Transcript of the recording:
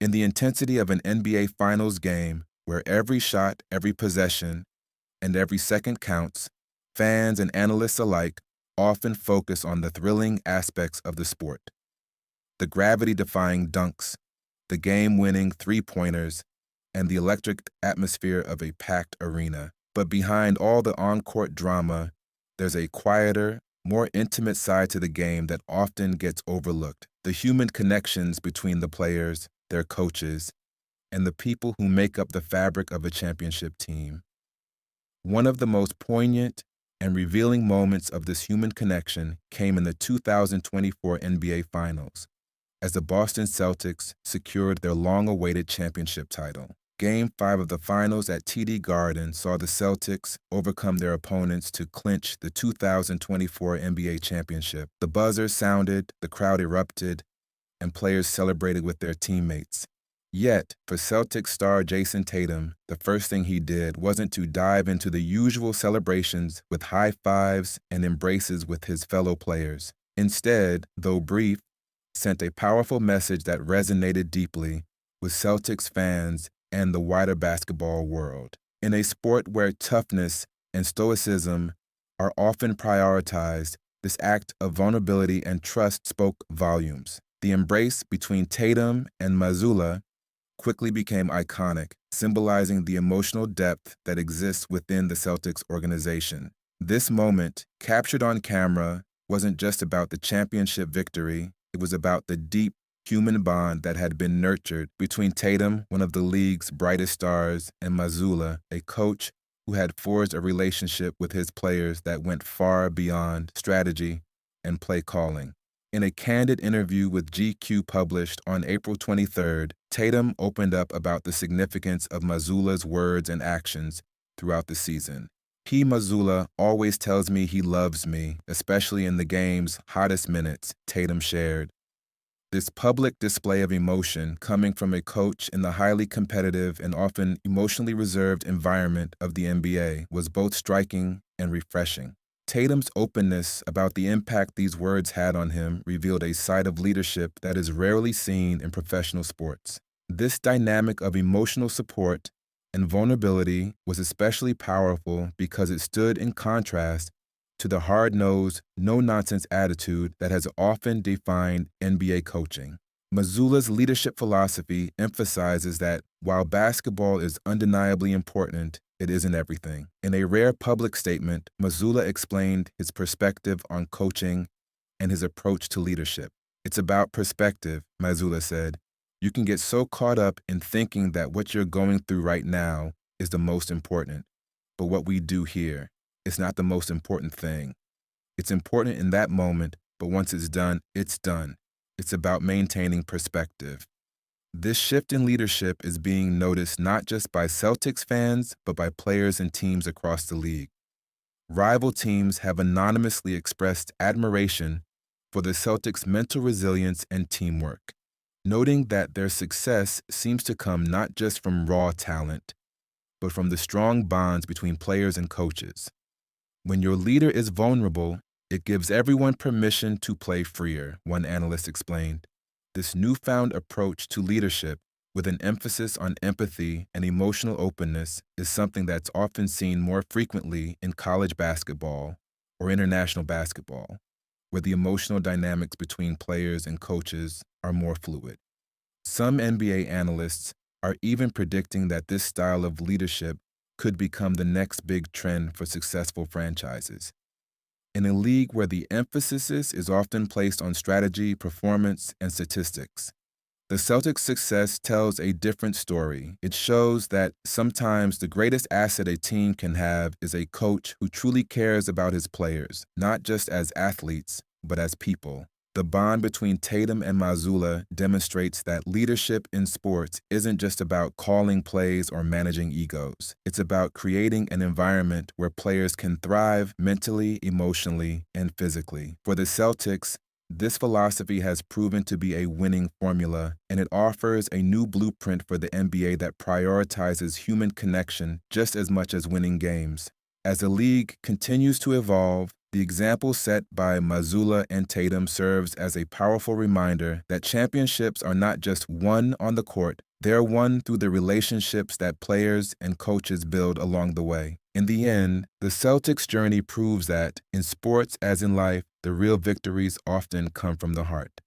In the intensity of an NBA Finals game, where every shot, every possession, and every second counts, fans and analysts alike often focus on the thrilling aspects of the sport. The gravity-defying dunks, the game-winning three-pointers, and the electric atmosphere of a packed arena. But behind all the on-court drama, there's a quieter, more intimate side to the game that often gets overlooked. The human connections between the players, their coaches, and the people who make up the fabric of a championship team. One of the most poignant and revealing moments of this human connection came in the 2024 NBA Finals, as the Boston Celtics secured their long-awaited championship title. Game 5 of the Finals at TD Garden saw the Celtics overcome their opponents to clinch the 2024 NBA championship. The buzzer sounded, the crowd erupted, and players celebrated with their teammates. Yet, for Celtics star Jason Tatum, the first thing he did wasn't to dive into the usual celebrations with high fives and embraces with his fellow players. Instead, though brief, sent a powerful message that resonated deeply with Celtics fans and the wider basketball world. In a sport where toughness and stoicism are often prioritized, this act of vulnerability and trust spoke volumes. The embrace between Tatum and Mazzulla quickly became iconic, symbolizing the emotional depth that exists within the Celtics organization. This moment, captured on camera, wasn't just about the championship victory, it was about the deep human bond that had been nurtured between Tatum, one of the league's brightest stars, and Mazzulla, a coach who had forged a relationship with his players that went far beyond strategy and play calling. In a candid interview with GQ published on April 23rd, Tatum opened up about the significance of Mazzulla's words and actions throughout the season. Mazzulla always tells me he loves me, especially in the game's hottest minutes, Tatum shared. This public display of emotion coming from a coach in the highly competitive and often emotionally reserved environment of the NBA was both striking and refreshing. Tatum's openness about the impact these words had on him revealed a side of leadership that is rarely seen in professional sports. This dynamic of emotional support and vulnerability was especially powerful because it stood in contrast to the hard-nosed, no-nonsense attitude that has often defined NBA coaching. Mazzulla's leadership philosophy emphasizes that while basketball is undeniably important, it isn't everything. In a rare public statement, Mazzulla explained his perspective on coaching and his approach to leadership. "It's about perspective," Mazzulla said. "You can get so caught up in thinking that what you're going through right now is the most important. But what we do here is not the most important thing. It's important in that moment, but once it's done, it's done. It's about maintaining perspective." This shift in leadership is being noticed not just by Celtics fans, but by players and teams across the league. Rival teams have anonymously expressed admiration for the Celtics' mental resilience and teamwork, noting that their success seems to come not just from raw talent, but from the strong bonds between players and coaches. When your leader is vulnerable, it gives everyone permission to play freer, one analyst explained. This newfound approach to leadership, with an emphasis on empathy and emotional openness, is something that's often seen more frequently in college basketball or international basketball, where the emotional dynamics between players and coaches are more fluid. Some NBA analysts are even predicting that this style of leadership could become the next big trend for successful franchises. In a league where the emphasis is often placed on strategy, performance, and statistics, the Celtics' success tells a different story. It shows that sometimes the greatest asset a team can have is a coach who truly cares about his players, not just as athletes, but as people. The bond between Tatum and Mazzulla demonstrates that leadership in sports isn't just about calling plays or managing egos. It's about creating an environment where players can thrive mentally, emotionally, and physically. For the Celtics, this philosophy has proven to be a winning formula, and it offers a new blueprint for the NBA that prioritizes human connection just as much as winning games. As the league continues to evolve, The example set by Mazzulla and Tatum serves as a powerful reminder that championships are not just won on the court, they are won through the relationships that players and coaches build along the way. In the end, the Celtics' journey proves that, in sports as in life, the real victories often come from the heart.